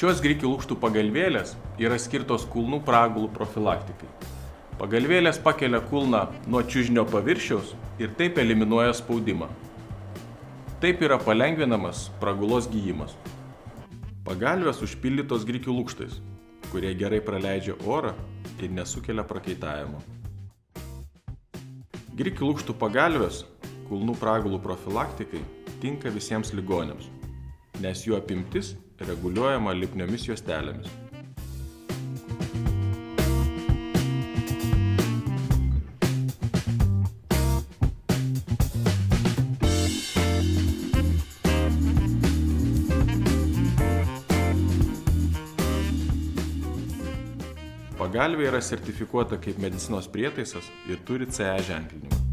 Šios grikių lukštų pagalvėlės yra skirtos kulnų pragulų profilaktikai. Pagalvėlės pakelia kulną nuo čiužinio paviršiaus ir taip eliminuoja spaudimą. Taip yra palengvinamas pragulos gijimas. Pagalvės užpildytos grikių lukštais, kurie gerai praleidžia orą ir nesukelia prakaitavimo. Grikių lukštų pagalvės kulnų pragulų profilaktikai tinka visiems ligoniams, nes jų apimtis reguliuojama lipniomis juostelėmis. Pagalvė yra sertifikuota kaip medicinos prietaisas ir turi CE ženklinimą.